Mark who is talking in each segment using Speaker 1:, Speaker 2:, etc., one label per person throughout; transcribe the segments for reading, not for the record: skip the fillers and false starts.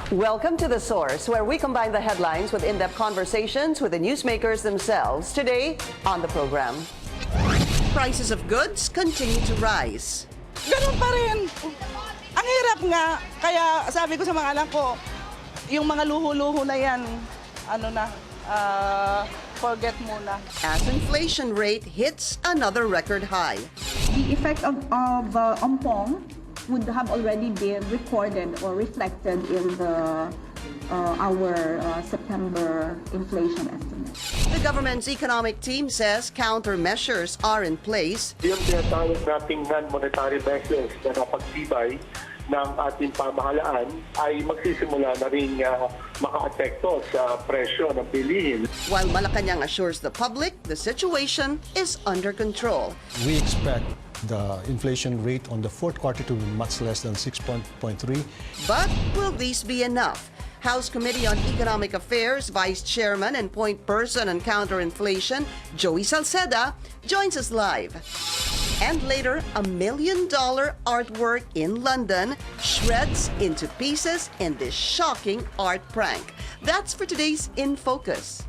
Speaker 1: Welcome to The Source, where we combine the headlines with in-depth conversations with the newsmakers themselves. Today on the program, prices of goods continue to rise.
Speaker 2: Ganun pa rin. Ang hirap nga. Kaya sabi ko sa mga anak ko, yung mga luho-luho na yan, forget muna.
Speaker 1: As inflation rate hits another record high.
Speaker 3: The effect of ompong would have already been recorded or reflected in our September inflation estimate.
Speaker 1: The government's economic team says countermeasures are in place.
Speaker 4: Yung tinatawag nating non-monetary measures na napagsibay ng ating pamahalaan ay magsisimula na rin maka-apekto sa presyo ng bilihin.
Speaker 1: While Malacanang assures the public the situation is under control.
Speaker 5: We expect the inflation rate on the fourth quarter to be much less than 6.3.
Speaker 1: But will these be enough? House Committee on Economic Affairs Vice Chairman and point person on counterinflation, Joey Salceda, joins us live. And later, $1 million artwork in London shreds into pieces in this shocking art prank. That's for today's In Focus.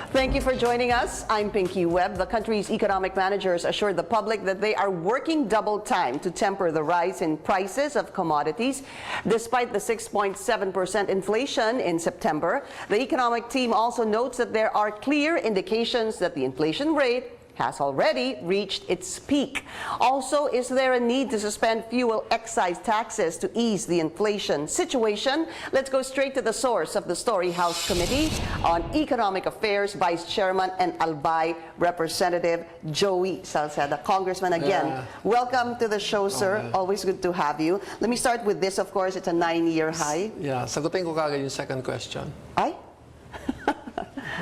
Speaker 1: Thank you for joining us. I'm Pinky Webb. The country's economic managers assured the public that they are working double time to temper the rise in prices of commodities. Despite the 6.7% inflation in September, the economic team also notes that there are clear indications that the inflation rate has already reached its peak. Also, is there a need to suspend fuel excise taxes to ease the inflation situation? Let's go straight to the source of the story. House Committee on Economic Affairs Vice Chairman and Albay Representative Joey Salceda. Congressman, again, welcome to the show, sir.
Speaker 6: Okay.
Speaker 1: Always good to have you. Let me start with this, of course. It's a 9-year high.
Speaker 6: Yeah, sagutin ko kagad yung second question.
Speaker 1: Ay?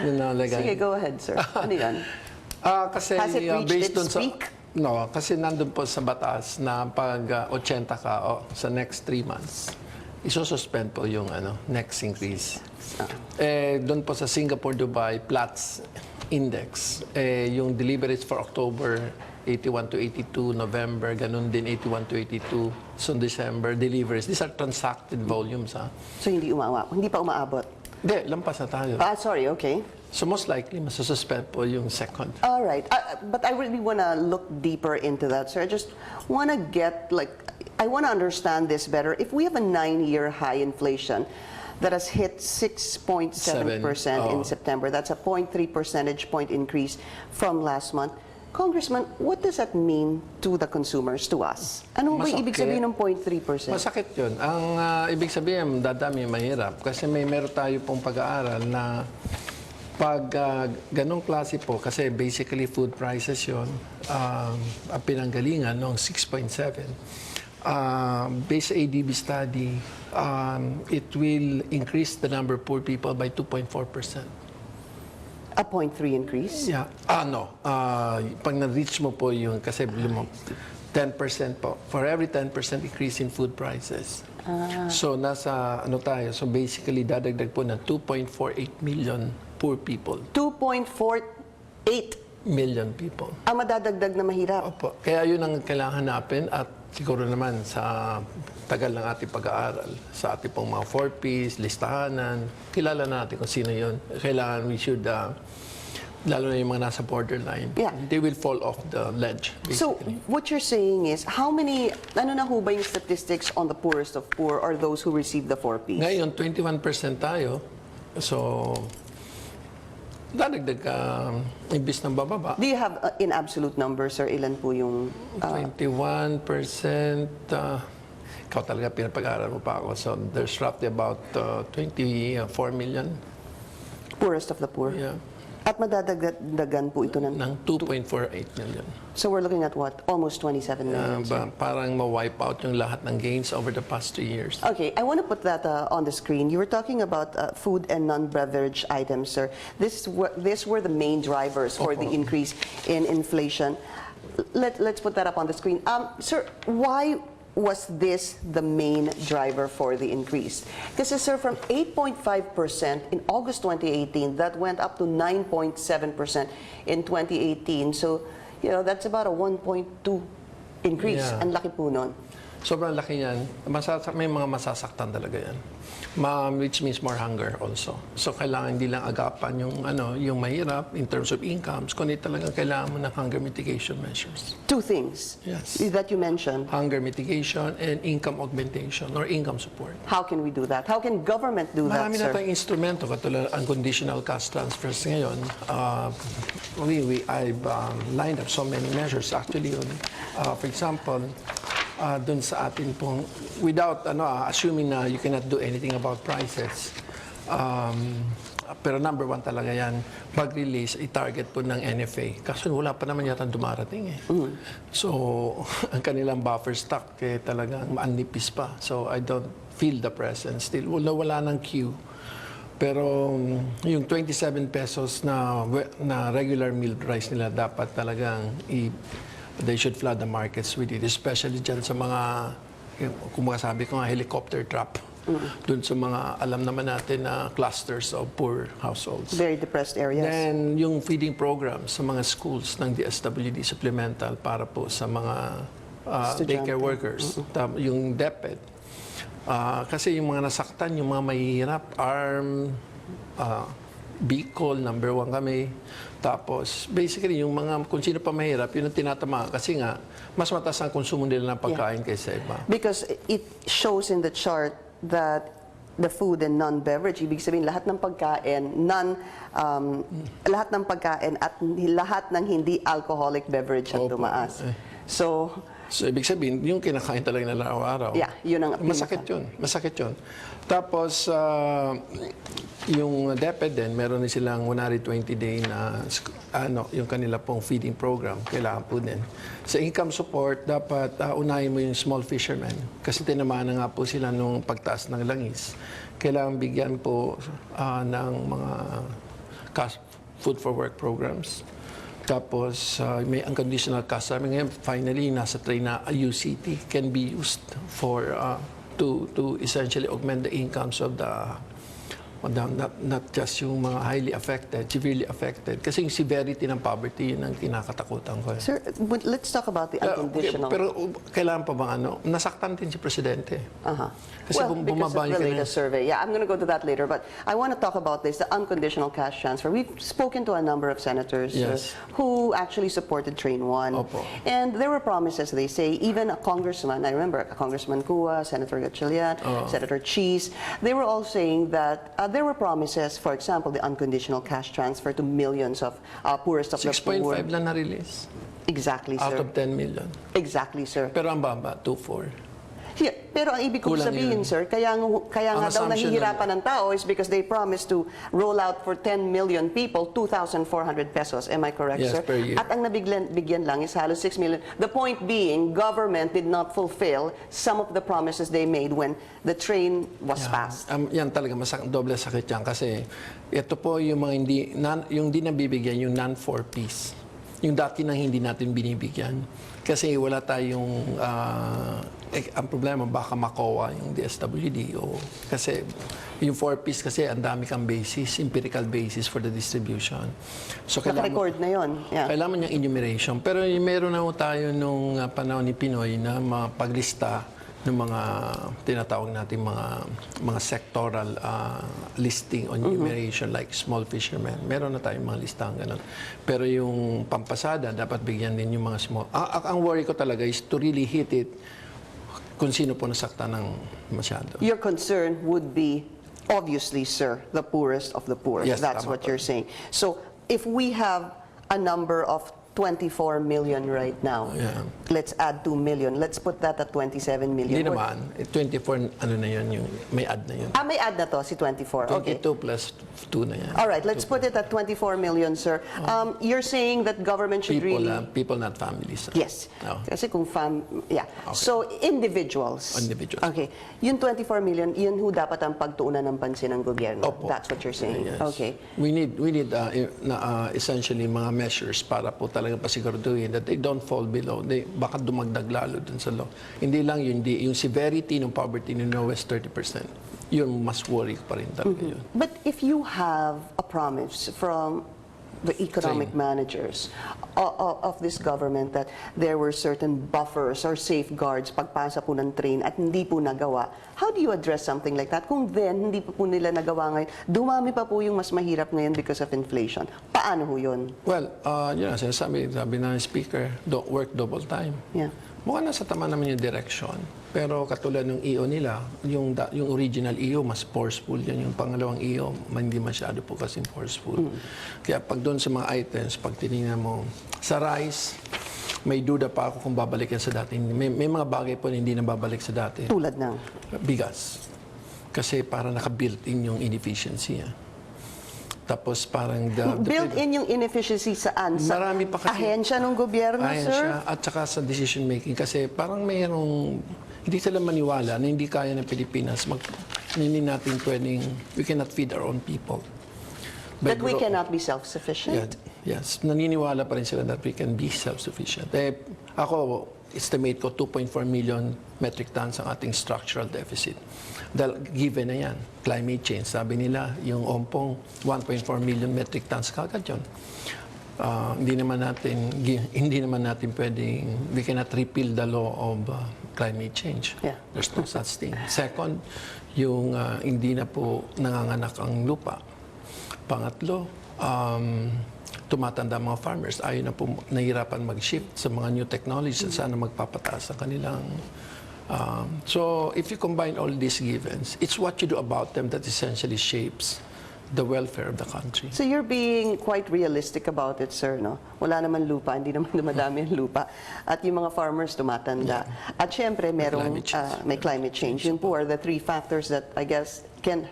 Speaker 6: Yun na lagay.
Speaker 1: Sige, go ahead, sir. Ano yan?
Speaker 6: Kasi
Speaker 1: Has it reached
Speaker 6: based
Speaker 1: its
Speaker 6: dun sa
Speaker 1: peak?
Speaker 6: No, kasi nandun po sa batas na pag 80 ka sa next 3 months, isususpend po yung next increase. Doon po sa Singapore, Dubai, Platts Index, yung deliveries for October 81 to 82, November, ganun din 81 to 82, so December deliveries. These are transacted volumes.
Speaker 1: So hindi pa umaabot?
Speaker 6: Hindi, lampas na tayo.
Speaker 1: Sorry, okay.
Speaker 6: So most likely, masususpend po yung second.
Speaker 1: All right. But I really want to look deeper into that, sir. I just want to I want to understand this better. If we have a 9-year high inflation that has hit 6.7% in September, that's a 0.3 percentage point increase from last month. Congressman, what does that mean to the consumers, to us? Ano ba ibig sabihin ng 0.3%?
Speaker 6: Masakit yun. Ang ibig sabihin, dadami, mahirap. Kasi meron tayo pong pag-aaral na pag ganong klase po, kasi basically food prices yun, ang pinanggalingan noong 6.7. Based ADB study, it will increase the number of poor people by 2.4%.
Speaker 1: A 0.3 increase?
Speaker 6: Yeah. No. Pag na-reach mo po yung, kasi 10% po. For every 10% increase in food prices. So, nasa, tayo? So, basically, dadagdag po ng 2.48 million poor people.
Speaker 1: 2.48
Speaker 6: million people.
Speaker 1: ang madadagdag na mahirap.
Speaker 6: Opo. Kaya yun ang kailangan hanapin at siguro naman sa tagal ng ating pag-aaral, sa ating pong mga 4Ps, listahanan, kilala natin kung sino yun. Kailangan we should, lalo na yung mga nasa borderline, they will fall off the ledge, basically.
Speaker 1: So, what you're saying is, how many, ano na ho ba yung statistics on the poorest of poor or those who receive the 4Ps?
Speaker 6: Ngayon, 21% tayo. So, dadagdag imbis ng bababa.
Speaker 1: Do you have, in absolute numbers, sir, ilan po yung...
Speaker 6: 21%, ikaw talaga pinapag-aaral mo pa ako. So, there's roughly about 24 million.
Speaker 1: Poorest of the poor?
Speaker 6: Yeah.
Speaker 1: At madadagdagan po ito ng
Speaker 6: 2.48 million.
Speaker 1: So we're looking at what? Almost 27 million.
Speaker 6: Parang ma-wipe out yung lahat ng gains over the past 2 years.
Speaker 1: Okay, I want to put that on the screen. You were talking about food and non-beverage items, sir. These were the main drivers for the increase in inflation. Let's put that up on the screen. Sir, why was this the main driver for the increase? Kasi sir, from 8.5% in August 2018, that went up to 9.7% in 2018. So, you know, that's about a 1.2 increase.
Speaker 6: Yeah.
Speaker 1: Ang laki po nun.
Speaker 6: Sobrang laki yan. May mga masasaktan talaga yan. Which means more hunger also. So kailangan hindi lang agapan yung mahirap in terms of incomes, kundi talagang kailangan mo ng hunger mitigation measures.
Speaker 1: Two things
Speaker 6: Yes.
Speaker 1: that you mentioned.
Speaker 6: Hunger mitigation and income augmentation or income support.
Speaker 1: How can we do that? How can government do that,
Speaker 6: Marami
Speaker 1: sir?
Speaker 6: na tayong instrumento, katulad unconditional cash transfers ngayon. I've lined up so many measures actually. For example, dun sa atin pong, without assuming na you cannot do anything about prices, pero number one talaga yan, pag-release, i-target po ng NFA. Kasi wala pa naman yata dumarating eh. So, ang kanilang buffer stock talagang maanipis pa. So, I don't feel the presence still. Wala ng queue. Pero yung 27 pesos na regular milled rice nila, dapat talagang they should flood the markets with it, especially dyan sa mga, kung sabi ko nga, helicopter trap. Doon sa mga, alam naman natin na clusters of poor households.
Speaker 1: Very depressed areas.
Speaker 6: Then, yung feeding programs sa mga schools ng DSWD supplemental para po sa mga daycare workers. Yung DepEd. Kasi yung mga nasaktan, yung mga mahihirap, Bicol, number 1 kami. Tapos, basically, yung mga, kung sino pa mahirap, yun ang tinatama. Kasi nga, mas mataas ang konsumo nila ng pagkain kaysa iba.
Speaker 1: Because it shows in the chart that the food and non-beverage, ibig sabihin lahat ng pagkain, lahat ng pagkain at lahat ng hindi alcoholic beverage ang tumaas. So,
Speaker 6: ibig sabihin, yung kinakain talaga nila araw-araw.
Speaker 1: Yeah, yun ang
Speaker 6: masakit yun. Masakit yun. Tapos, yung DepEd din, meron din silang 120-day na yung kanila pong feeding program. Kailangan po din. Sa income support, dapat unahin mo yung small fishermen. Kasi tinamaan na nga po sila nung pagtaas ng langis. Kailangan bigyan po ng mga food for work programs. Tapos, may unconditional cash. Sabi ngayon, finally, nasa tray na a UCT can be used for to essentially augment the incomes of the not just yung mga highly affected, severely affected. Kasi yung severity ng poverty, yun ang kinakatakutan ko.
Speaker 1: sir, but let's talk about the unconditional.
Speaker 6: Pero kailangan pa bang nasaktan din si Presidente. Kasi
Speaker 1: Well, because
Speaker 6: bumaba
Speaker 1: of the
Speaker 6: yung
Speaker 1: latest survey. Yeah, I'm going to go to that later. But I want to talk about this, the unconditional cash transfer. We've spoken to a number of senators
Speaker 6: Yes.
Speaker 1: who actually supported Train 1.
Speaker 6: Opo.
Speaker 1: And there were promises, they say, even a congressman, I remember Congressman Kua, Senator Gatchalian, Senator Cheese, they were all saying that there were promises, for example, the unconditional cash transfer to millions of poorest of the poor.
Speaker 6: 6.5 lang na-release.
Speaker 1: Exactly,
Speaker 6: Out
Speaker 1: sir.
Speaker 6: of 10 million.
Speaker 1: Exactly, sir.
Speaker 6: Pero ang baba, 2.4.
Speaker 1: Yeah, pero ang ibig kong
Speaker 6: Kulang
Speaker 1: sabihin,
Speaker 6: yun.
Speaker 1: sir, kaya nga daw
Speaker 6: assumption
Speaker 1: nahihirapan ng tao is because they promised to roll out for 10 million people 2,400 pesos. Am I correct,
Speaker 6: Yes,
Speaker 1: sir?
Speaker 6: per year.
Speaker 1: At ang bigyan lang is halos 6 million. The point being, government did not fulfill some of the promises they made when the train was passed.
Speaker 6: Yan talaga, doble sakit yan. Kasi ito po yung mga yung di nabibigyan, yung non-4Ps. Yung dati nang hindi natin binibigyan. Kasi wala tayong, ang problema, baka makowa yung DSWD. Kasi yung 4Ps kasi ang dami kang basis, empirical basis for the distribution. So,
Speaker 1: Naka-record na yon. Yeah.
Speaker 6: kailangan niyang enumeration. Pero meron na tayo nung panahon ni Pinoy na paglista ng mga tinatawag natin mga sectoral listing on enumeration like small fishermen. Meron na tayong mga listahan ganun. Pero yung pampasada, dapat bigyan din yung mga small. Ang worry ko talaga is to really hit it kung sino po nasakta ng masyado.
Speaker 1: Your concern would be, obviously, sir, the poorest of the poor.
Speaker 6: Yes,
Speaker 1: That's
Speaker 6: tama
Speaker 1: what
Speaker 6: po.
Speaker 1: you're saying. So, if we have a number of 24 million right now,
Speaker 6: Yeah.
Speaker 1: let's add 2 million. Let's put that at 27 million.
Speaker 6: Hindi naman. 24, ano na yun, yung may add na yun.
Speaker 1: May add na to, si 24. Okay.
Speaker 6: 22 plus 2 na yan.
Speaker 1: All right, let's put it at 24 million, sir. You're saying that government should really...
Speaker 6: People, not families.
Speaker 1: Yes.
Speaker 6: Oh.
Speaker 1: Kasi kung yeah. So, individuals.
Speaker 6: Individuals.
Speaker 1: Okay. Yung 24 million, yun ho dapat ang pagtuunan ng pansin ng gobyerno.
Speaker 6: Opo.
Speaker 1: That's what you're saying.
Speaker 6: Yes.
Speaker 1: Okay.
Speaker 6: We need essentially mga measures para po talaga talaga pasiguraduhin that they don't fall below. Baka dumagdag lalo dun sa law. Hindi lang yun, yung severity ng poverty in the West 30%. Yun, mas worry pa rin talaga yun.
Speaker 1: But if you have a promise from the economic managers of this government that there were certain buffers or safeguards pagpasa po ng train at hindi po nagawa, how do you address something like that? Kung then, hindi po nila nagawa ngayon, dumami pa po yung mas mahirap ngayon because of inflation. Paano ho yun?
Speaker 6: Well, yun ang sabi ng speaker, don't work double time.
Speaker 1: Yeah.
Speaker 6: Mukhang nasa tama naman yung direction. Pero katulad ng EO nila, yung original EO, mas forceful yan. Yung pangalawang EO, hindi masyado po kasing forceful. Kaya pag doon sa mga items, pag tinignan mo, sa rice, may duda pa ako kung babalik yan sa dati. May mga bagay po na hindi na babalik sa dati.
Speaker 1: Tulad ng?
Speaker 6: Bigas. Kasi parang naka-built-in yung inefficiency. Tapos parang...
Speaker 1: Built-in yung inefficiency saan? Sa
Speaker 6: marami pa kasi,
Speaker 1: ahensya ng gobyerno, sir?
Speaker 6: At saka sa decision making. Kasi parang mayroong... Hindi sila maniwala na hindi kaya ng Pilipinas. Hindi natin pwedeng... We cannot feed our own people.
Speaker 1: That we cannot be self-sufficient?
Speaker 6: Yes. Naniniwala pa rin sila that we can be self-sufficient. Ako, estimate ko 2.4 million metric tons ang ating structural deficit. Dahil given na yan, climate change. Sabi nila, yung ompong 1.4 million metric tons kagad yun. Hindi naman natin pwedeng, we cannot repeal the law of climate change.
Speaker 1: Yeah.
Speaker 6: There's no such thing. Second, yung hindi na po nanganganak ang lupa. Pangatlo, tumatanda mga farmers. Ayaw na po nahirapan mag-shift sa mga new technologies at sana magpapataas ang kanilang... so, if you combine all these givens, it's what you do about them that essentially shapes the welfare of the country.
Speaker 1: So you're being quite realistic about it, sir, no? Wala naman lupa, hindi naman dumadami ang lupa. At yung mga farmers tumatanda. At syempre, may climate change. Yun po are the three factors that I guess can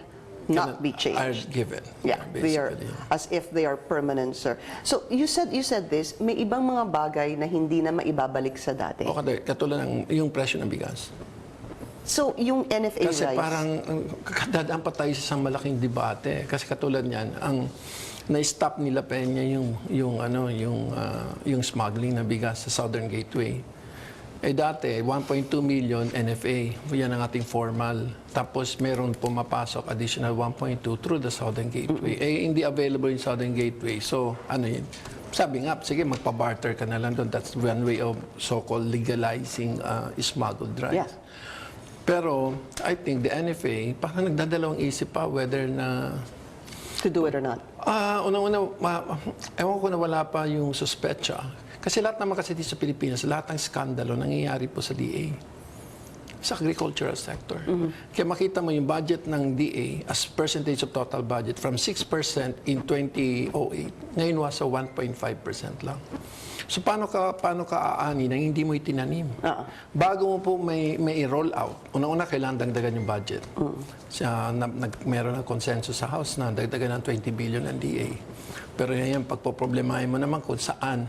Speaker 1: not be changed.
Speaker 6: Are given.
Speaker 1: Yeah, they are as if they are permanent, sir. So you said this, may ibang mga bagay na hindi na maibabalik sa dati.
Speaker 6: Okay, katulad ng yung presyo ng bigas.
Speaker 1: So yung NFA
Speaker 6: Kasi
Speaker 1: rice.
Speaker 6: parang dadaan pa tayo sa isang malaking debate. Kasi katulad niyan, ang na-stop nila pa niya yung smuggling ng bigas sa Southern Gateway. Dati, 1.2 million NFA. Yan ang ating formal. Tapos, meron pumapasok additional 1.2 through the Southern Gateway. Hindi available yung Southern Gateway. So, yun? Sabi nga, sige, magpa-barter ka na lang doon. That's one way of so-called legalizing smuggled rice.
Speaker 1: Yeah.
Speaker 6: Pero, I think the NFA, parang nagdadalawang isip pa whether na...
Speaker 1: To do it or not?
Speaker 6: Una-una, ewan ko na wala pa yung suspecha. Kasi lahat naman kasi dito sa Pilipinas, lahat ng skandalo nangyayari po sa DA. Sa agricultural sector. Kaya makita mo yung budget ng DA as percentage of total budget from 6% in 2008, ngayon was sa 1.5% lang. So paano ka aani nang hindi mo itinanim? Bago mo po may i-roll out, una-una kailangan dagdagan yung budget. Meron ng consensus sa House na dagdagan ng 20 billion ang DA. Pero ngayon, pagpoproblemahin mo naman kung saan,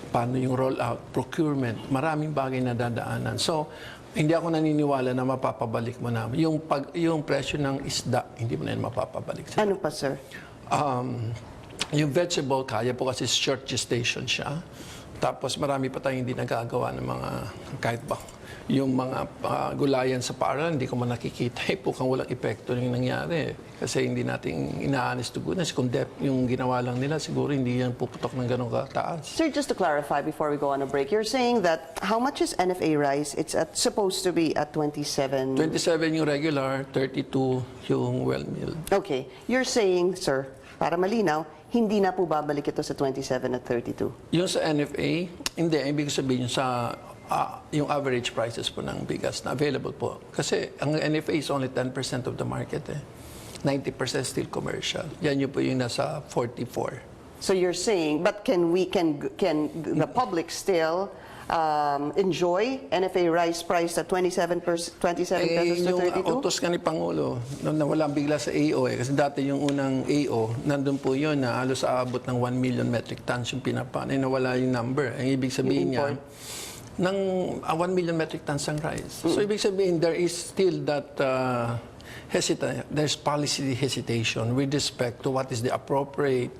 Speaker 6: paano yung roll-out, procurement, maraming bagay na dadaanan. So, hindi ako naniniwala na mapapabalik mo na. Yung presyo ng isda, hindi mo na yan mapapabalik.
Speaker 1: Ano pa, sir?
Speaker 6: Yung vegetable, kaya po kasi short gestation siya. Tapos marami pa tayong hindi nagagawa ng mga, kahit ba, yung mga gulayan sa paaralan, hindi ko man nakikita po kung walang epekto yung nangyari. Kasi hindi natin ina-honest to goodness. Kung yung ginawa lang nila, siguro hindi yan puputok ng ganun kataas.
Speaker 1: Sir, just to clarify before we go on a break, you're saying that how much is NFA rice? It's supposed to be at 27...
Speaker 6: 27 yung regular, 32 yung well-milled.
Speaker 1: Okay. You're saying, sir, para malinaw, hindi na po babalik ito sa 27 at 32?
Speaker 6: Yung sa NFA, hindi. Ibig sabihin sa yung average prices po ng bigas na available po. Kasi ang NFA is only 10% of the market. 90% still commercial. Yan yung po yung nasa 44.
Speaker 1: So you're saying, but can the public still enjoy NFA rice price at 27 pesos to 32?
Speaker 6: Yung utos nga ni Pangulo, nawala bigla sa AO kasi dati yung unang AO, nandun po yun na halos aabot ng 1 million metric tons yung pinapan. Nawala yung number. Ang ibig sabihin niya, ng 1 million metric tons ang rice. So ibig sabihin, there is still that there's policy hesitation with respect to what is the appropriate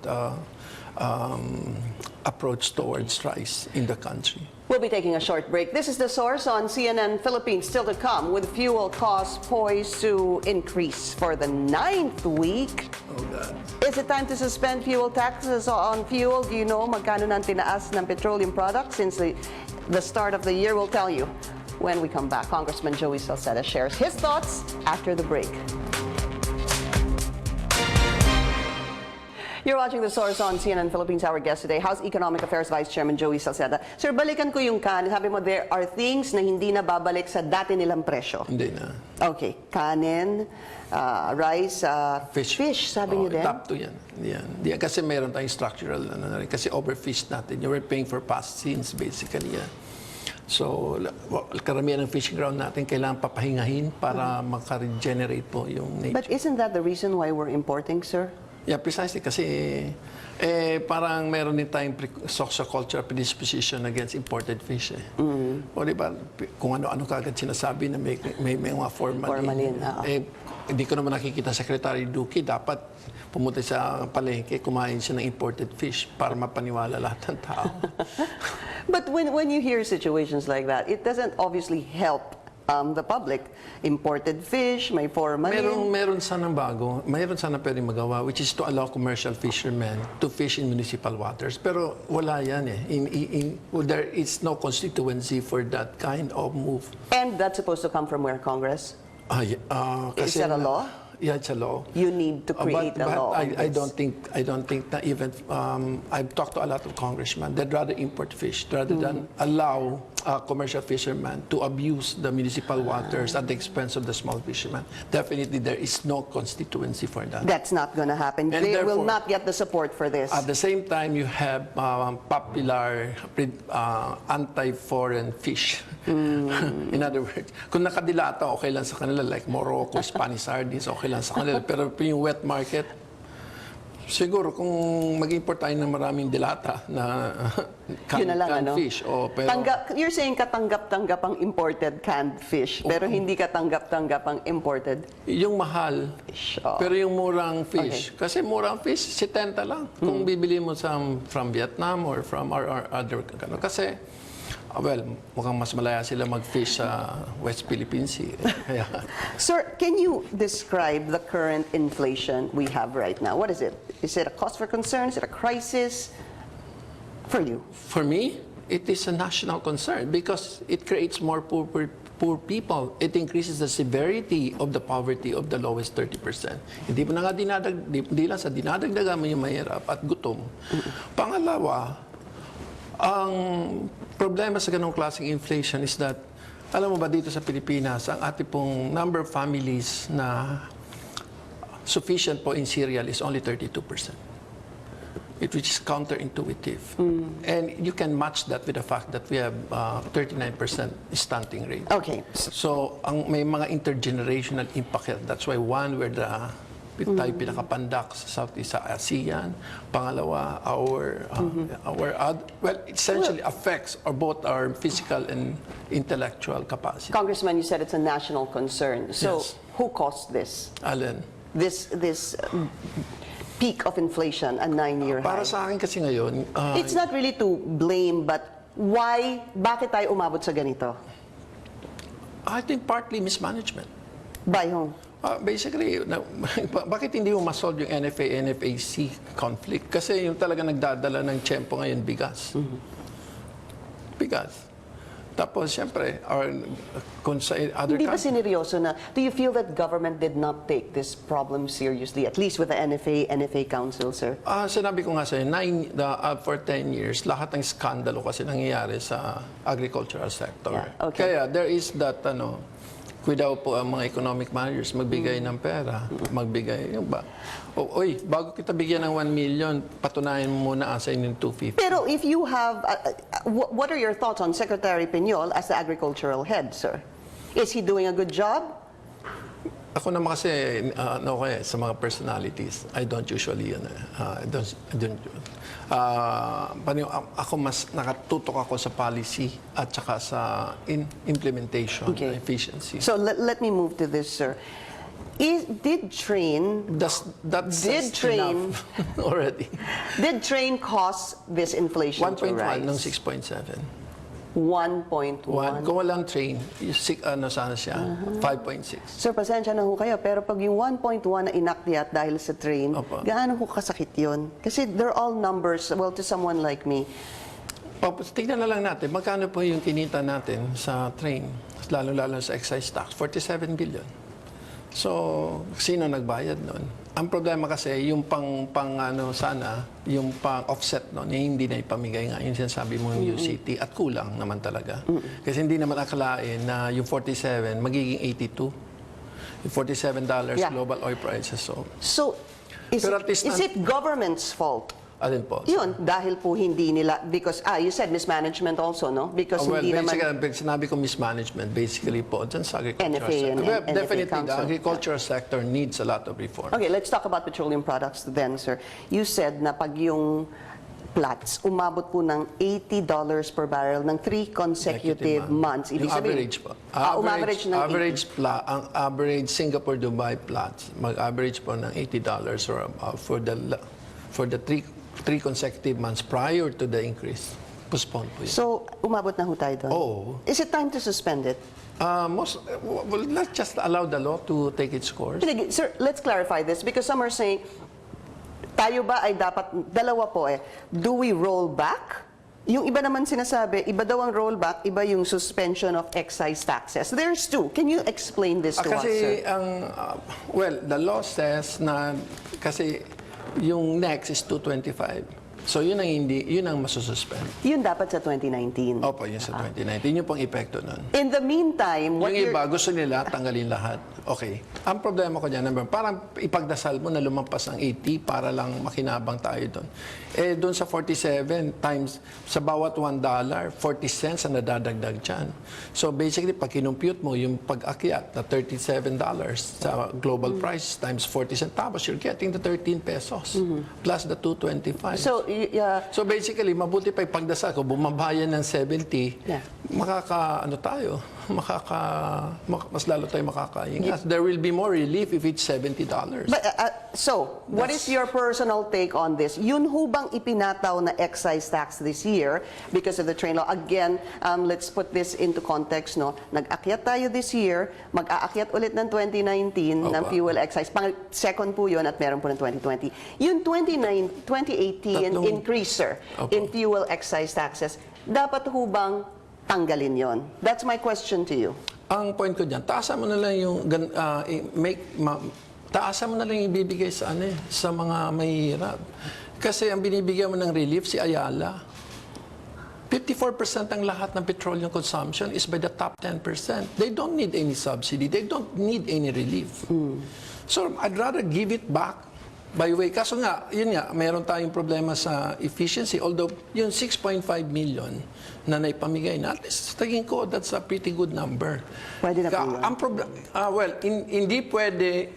Speaker 6: approach towards rice in the country.
Speaker 1: We'll be taking a short break. This is The Source on CNN Philippines. Still to come, with fuel costs poised to increase for the 9th week.
Speaker 6: Oh, God.
Speaker 1: Is it time to suspend fuel taxes on fuel? Do you know magkano na ang tinaas ng petroleum products since the start of the year? We'll tell you when we come back. Congressman Joey Salceda shares his thoughts after the break. You're watching The Source on CNN Philippines. Our guest today, House Economic Affairs Vice Chairman Joey Salceda. Sir, balikan ko yung kanin. Sabi mo, there are things na hindi na babalik sa dati nilang presyo.
Speaker 6: Hindi na.
Speaker 1: Okay. Kanin, rice, fish sabi niyo din?
Speaker 6: Top 2 yan. Yan. Kasi meron tayong structural, kasi overfish natin. You were paying for past sins, basically. Yan. So, karamihan ng fishing ground natin kailangan papahingahin para maka-regenerate po yung nature.
Speaker 1: But isn't that the reason why we're importing, sir?
Speaker 6: Yeah, precisely. Kasi parang meron din tayong sociocultural predisposition against imported fish. O diba, kung ano-ano kagad sinasabi na may mga formalin. Hindi ko naman nakikita Secretary Duque, dapat pumunta sa palengke, kumain siya ng imported fish para mapaniwala lahat ng tao.
Speaker 1: But when you hear situations like that, it doesn't obviously help the public. Imported fish, may formalin.
Speaker 6: Meron sanang bago. Meron sana pwedeng magawa, which is to allow commercial fishermen to fish in municipal waters. Pero wala yan eh. There is no constituency for that kind of move.
Speaker 1: And that's supposed to come from where, Congress? Is that a law?
Speaker 6: Yeah, it's a law.
Speaker 1: You need to create a law.
Speaker 6: I don't think that even I've talked to a lot of congressmen. They'd rather import fish rather than allow commercial fishermen to abuse the municipal waters at the expense of the small fishermen. Definitely, there is no constituency for that.
Speaker 1: That's not going to happen.
Speaker 6: And
Speaker 1: They will
Speaker 6: therefore,
Speaker 1: not get the support for this.
Speaker 6: At the same time, you have popular anti-foreign fish. In other words, kung nakadilata, okay lang sa kanila, like Morocco, Spanish sardines, okay lang sa kanila. Pero yung wet market, siguro kung mag-import tayo ng maraming dilata na canned fish. Pero,
Speaker 1: you're saying katanggap-tanggap ang imported canned fish, pero hindi katanggap-tanggap ang imported
Speaker 6: yung mahal,
Speaker 1: fish.
Speaker 6: pero yung murang fish. Kasi murang fish, 70 lang. Kung bibili mo from Vietnam or from our other, kasi well, mukhang mas malaya sila mag-fish sa West Philippine Sea.
Speaker 1: Sir, can you describe the current inflation we have right now? What is it? Is it a cause for concern? Is it a crisis? For you?
Speaker 6: For me, it is a national concern because it creates more poor people. It increases the severity of the poverty of the lowest 30%. Hindi mo na nga hindi lang sa dinadagdagan mo yung mahirap at gutom. Pangalawa, ang problema sa ganong klaseng inflation is that, alam mo ba dito sa Pilipinas, ang ating pong number of families na sufficient po in cereal is only 32%. Which is counterintuitive. And you can match that with the fact that we have 39% stunting rate.
Speaker 1: Okay.
Speaker 6: So, may mga intergenerational impact. That's why we're tayo pinakapandak sa Southeast ASEAN. Pangalawa, it essentially affects both our physical and intellectual capacity.
Speaker 1: Congressman, you said it's a national concern. So,
Speaker 6: Yes.
Speaker 1: who caused this?
Speaker 6: Alin?
Speaker 1: This peak of inflation, a 9-year high?
Speaker 6: Para sa akin kasi ngayon,
Speaker 1: It's not really to blame, but why? Bakit tayo umabot sa ganito?
Speaker 6: I think partly mismanagement.
Speaker 1: By whom?
Speaker 6: Basically, bakit hindi mo masolve yung NFA-NFAC conflict? Kasi yung talaga nagdadala ng tiyempo ngayon, bigas. Bigas. Tapos, siyempre, kung sa other
Speaker 1: Hindi ba
Speaker 6: countries,
Speaker 1: sineryoso na, do you feel that government did not take this problem seriously, at least with the NFA Council, sir?
Speaker 6: sinabi ko nga sa'yo, for 10 years, lahat ng skandalo kasi nangyayari sa agricultural sector.
Speaker 1: Yeah, okay.
Speaker 6: Kaya there is that, daw po ang mga economic managers magbigay ng pera, magbigay yung ba. Bago kita bigyan ng 1 million, patunayan mo muna sa inyong 250.
Speaker 1: Pero if you have, what are your thoughts on Secretary Piñol as the agricultural head, sir? Is he doing a good job?
Speaker 6: Ako naman kasi, sa mga personalities, I don't usually, ako mas nakatutok ako sa policy at saka sa implementation, efficiency.
Speaker 1: So let me move to this, sir. Did train
Speaker 6: That's
Speaker 1: Did train-
Speaker 6: enough already.
Speaker 1: did train cause this inflation to
Speaker 6: 1.1
Speaker 1: rise?
Speaker 6: ng 6.7.
Speaker 1: 1.1.
Speaker 6: Kung walang train, sana siya, 5.6.
Speaker 1: Sir, pasensya na ho kayo, pero pag yung 1.1 na inakyat dahil sa train,
Speaker 6: Opo.
Speaker 1: gaano ho kasakit yun? Kasi they're all numbers, well, to someone like me.
Speaker 6: Tignan na lang natin, magkano po yung kinita natin sa train, lalo-lalo sa excise tax, 47 billion. So, sino nagbayad nun? Ang problema kasi, yung yung pang-offset nun, hindi na ipamigay nga, yung sinasabi mo yung UCT, at kulang naman talaga. Kasi hindi naman akalain na yung 47, magiging 82. Yung $47
Speaker 1: Yeah.
Speaker 6: global oil prices.
Speaker 1: So, is,
Speaker 6: Pero at least
Speaker 1: is it government's fault?
Speaker 6: Alin po?
Speaker 1: Yun, dahil po hindi nila, because, you said mismanagement also, no? Because
Speaker 6: Well,
Speaker 1: hindi naman,
Speaker 6: sinabi ko mismanagement, basically po, dyan sa agricultural
Speaker 1: NFA
Speaker 6: sector.
Speaker 1: and
Speaker 6: Well,
Speaker 1: NFA
Speaker 6: definitely, the
Speaker 1: Council.
Speaker 6: agricultural sector needs a lot of reform.
Speaker 1: okay, let's talk about petroleum products then, sir. You said na pag yung Platts umabot po ng $80 per barrel ng 3 consecutive months.
Speaker 6: Yung average po.
Speaker 1: Umaverage ng
Speaker 6: Ang average Singapore Dubai Platts, mag-average po ng $80 or for the three consecutive months prior to the increase. Postponed po yun.
Speaker 1: So, umabot na ho tayo doon?
Speaker 6: Oo.
Speaker 1: Is it time to suspend it?
Speaker 6: Well, let's just allow the law to take its course.
Speaker 1: Sige, sir, let's clarify this because some are saying, tayo ba ay dapat, dalawa po do we roll back? Yung iba naman sinasabi, iba daw ang rollback, iba yung suspension of excise taxes. There's two. Can you explain this to us,
Speaker 6: Kasi
Speaker 1: sir?
Speaker 6: the law says na kasi yung next is 225. So yun ang masususpend.
Speaker 1: Yun dapat sa 2019.
Speaker 6: Opo, yun sa 2019. Yun pong epekto nun.
Speaker 1: In the meantime, what
Speaker 6: Yung
Speaker 1: you're...
Speaker 6: iba, gusto nila tanggalin lahat. Okay. Ang problema ko dyan, parang ipagdasal mo na lumampas ng 80 para lang makinabang tayo doon. Eh, doon sa 47 times, sa bawat $1, 40 cents ang nadadagdag dyan. So basically, pag kinumpute mo yung pag-akyat na $37 sa global price times 40 cents, tapos you're getting the 13 pesos plus the 225.
Speaker 1: So,
Speaker 6: So basically, mabuti pa ipagdasal ko, bumabayan ng 70,
Speaker 1: Yeah.
Speaker 6: mas lalo tayo makakaingat. There will be more relief if it's $70.
Speaker 1: but, so, what is your personal take on this? Yun ho bang ipinataw na excise tax this year because of the train law? Again, let's put this into context, no? Nag-akyat tayo this year, mag-aakyat ulit ng 2019 ng
Speaker 6: Opa.
Speaker 1: fuel excise. Second po yun at meron po ng 2020. Yung 2018 increase, sir,
Speaker 6: Opo.
Speaker 1: in fuel excise taxes, dapat ho bang tanggalin yon? That's my question to you.
Speaker 6: Ang point ko dyan, taasan mo na lang yung taasan mo na lang yung ibibigay sa sa mga mahihirap. Kasi ang binibigyan mo ng relief si Ayala. 54% ang lahat ng petroleum consumption is by the top 10%. They don't need any subsidy. They don't need any relief. So I'd rather give it back by way. Kaso nga, yun nga, mayroon tayong problema sa efficiency. Although yung 6.5 million na naipamigay na, at least tingin ko, that's a pretty good number.
Speaker 1: Pwede na po yun.
Speaker 6: Ang hindi pwede,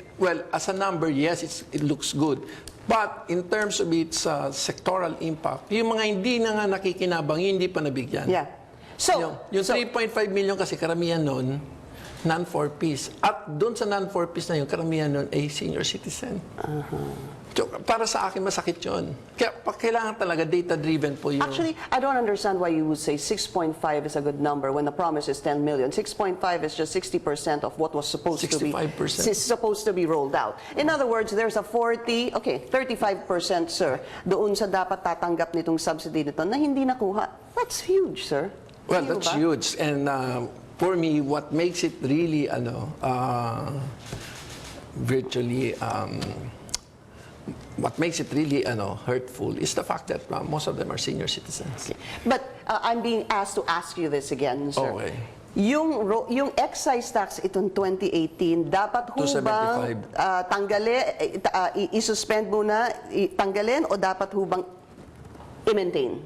Speaker 6: as a number, yes, it looks good. But in terms of its sectoral impact, yung mga hindi na nga nakikinabang, hindi pa nabigyan.
Speaker 1: Yeah. So,
Speaker 6: Yung 3.5 million kasi karamihan nun, non-4Ps. At doon sa non-4Ps na yun, karamihan nun ay senior citizen. So, para sa akin, masakit yun. Kaya kailangan talaga data-driven po yung...
Speaker 1: actually, I don't understand why you would say 6.5 is a good number when the promise is 10 million. 6.5 is just 60% of what was supposed to be
Speaker 6: 65%.
Speaker 1: rolled out. In other words, there's a 35%, sir, doon sa dapat tatanggap nitong subsidy nito na hindi nakuha. That's huge, sir.
Speaker 6: Well,
Speaker 1: Hindi
Speaker 6: that's
Speaker 1: ba?
Speaker 6: huge. And for me, what makes it really, virtually, what makes it really hurtful is the fact that most of them are senior citizens.
Speaker 1: But I'm being asked to ask you this again, sir.
Speaker 6: Okay.
Speaker 1: Yung excise tax itong 2018, dapat ho ba
Speaker 6: 275.
Speaker 1: i-suspend muna, tanggalin, o dapat ho bang i-maintain?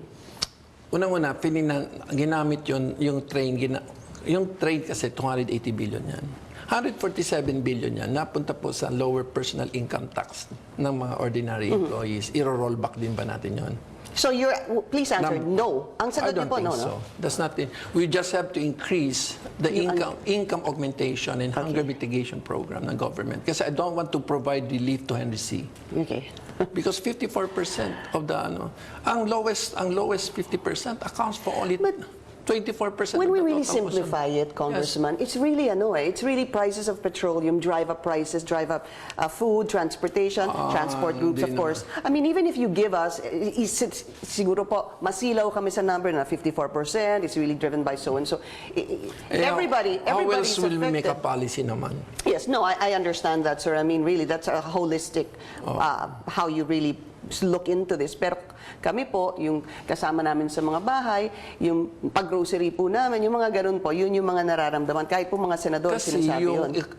Speaker 6: Unang-una, feeling na ginamit yung train kasi 280 billion yan. 147 billion yan napunta po sa lower personal income tax ng mga ordinary employees. Iro-roll back din ba natin yon?
Speaker 1: So please answer, no. Ang
Speaker 6: I
Speaker 1: sagot niyo
Speaker 6: don't
Speaker 1: po,
Speaker 6: think
Speaker 1: no,
Speaker 6: so.
Speaker 1: no?
Speaker 6: That's not it. We just have to increase the income augmentation and hunger mitigation program ng government. Kasi I don't want to provide relief to Henry C.
Speaker 1: Okay.
Speaker 6: Because 54% of the ang lowest 50% accounts for only 24%
Speaker 1: When
Speaker 6: of
Speaker 1: we
Speaker 6: the
Speaker 1: really
Speaker 6: total
Speaker 1: simplify it, Congressman, it's really it's really prices of petroleum drive up prices, drive up food, transportation, transport groups, of
Speaker 6: hindi
Speaker 1: course. I mean, even if you give us, siguro po, masilaw kami sa number na 54%, it's really driven by so-and-so. Everybody
Speaker 6: How
Speaker 1: everybody's
Speaker 6: else will we make a
Speaker 1: affected.
Speaker 6: policy naman?
Speaker 1: Yes, no, I understand that, sir. I mean, really, that's a holistic, how you really look into this. Pero kami po, yung kasama namin sa mga bahay, yung pag-grocery po namin, yung mga ganun po, yun yung mga nararamdaman. Kahit po mga senador,
Speaker 6: Kasi
Speaker 1: sinasabi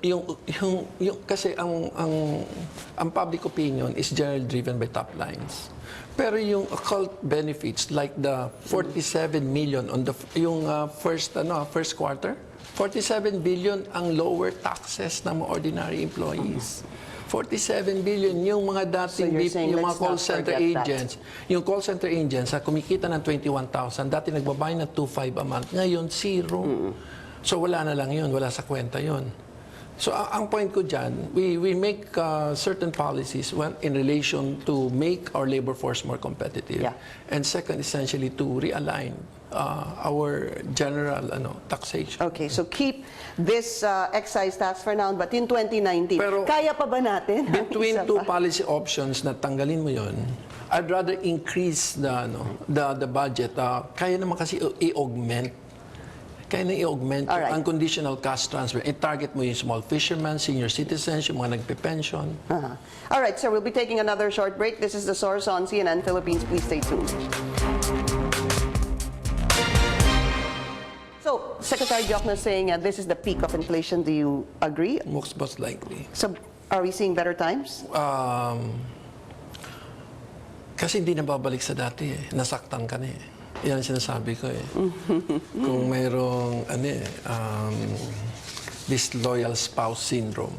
Speaker 1: yun.
Speaker 6: kasi ang public opinion is generally driven by top lines. Pero yung occult benefits like the 47 million on the first quarter, 47 billion ang lower taxes ng mga ordinary employees. 47 billion yung mga dating
Speaker 1: So you're saying,
Speaker 6: yung mga
Speaker 1: let's
Speaker 6: call
Speaker 1: not
Speaker 6: center
Speaker 1: forget that.
Speaker 6: agents. Yung call center agents sa kumikita ng 21,000, dati nagbabayad ng 2.5 a month, ngayon zero. So wala na lang yun, wala sa kwenta yun. So ang point ko dyan, we make certain policies in relation to make our labor force more competitive.
Speaker 1: Yeah.
Speaker 6: And second, essentially to realign our general taxation.
Speaker 1: Okay, so keep this excise tax for now, but in 2019,
Speaker 6: Pero
Speaker 1: kaya pa ba natin?
Speaker 6: Between
Speaker 1: Isa
Speaker 6: two
Speaker 1: pa?
Speaker 6: policy options na tanggalin mo yon, I'd rather increase the budget. Kaya naman kasi i-augment. Kaya na i-augment
Speaker 1: Alright.
Speaker 6: ang conditional cash transfer. I-target mo yung small fishermen, senior citizens, yung mga nagpe-pension.
Speaker 1: All right, so we'll be taking another short break. This is The Source on CNN Philippines. Please stay tuned. So, Secretary Jokno saying this is the peak of inflation. Do you agree?
Speaker 6: Most likely.
Speaker 1: So, are we seeing better times?
Speaker 6: Kasi hindi na babalik sa dati eh. Nasaktan ka na eh. Yan ang sinasabi ko eh. Kung mayroong disloyal spouse syndrome.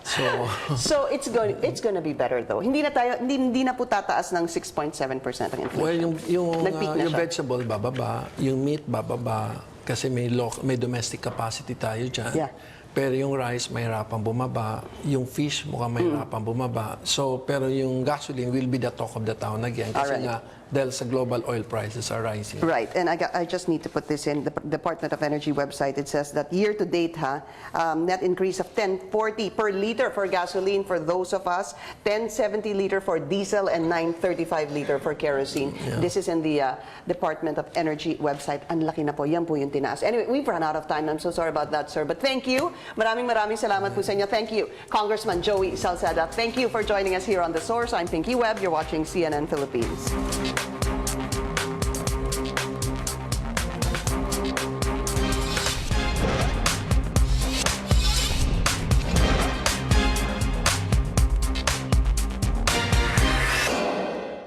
Speaker 1: So it's going to be better though. Hindi na po tataas ng 6.7% ang inflation.
Speaker 6: Well,
Speaker 1: Nag-peak na
Speaker 6: yung
Speaker 1: siya.
Speaker 6: vegetable bababa, yung meat bababa kasi may domestic capacity tayo dyan.
Speaker 1: Yeah.
Speaker 6: Pero yung rice mahirapang bumaba, yung fish mukhang mahirapang bumaba. So pero yung gasoline will be the talk of the town again kasi
Speaker 1: Alright.
Speaker 6: nga dahil sa global oil prices are rising.
Speaker 1: Right, and I just need to put this in the Department of Energy website. It says that year to date, net increase of 10.40 per liter for gasoline for those of us, 10.70 liter for diesel, and 9.35 liter for kerosene.
Speaker 6: Yeah.
Speaker 1: This is in the Department of Energy website. Ang laki na po, yan po yung tinaas. Anyway, we've run out of time. I'm so sorry about that, sir. But thank you. Maraming salamat po sa inyo. Thank you, Congressman Joey Salceda. Thank you for joining us here on The Source. I'm Pinky Webb. You're watching CNN Philippines.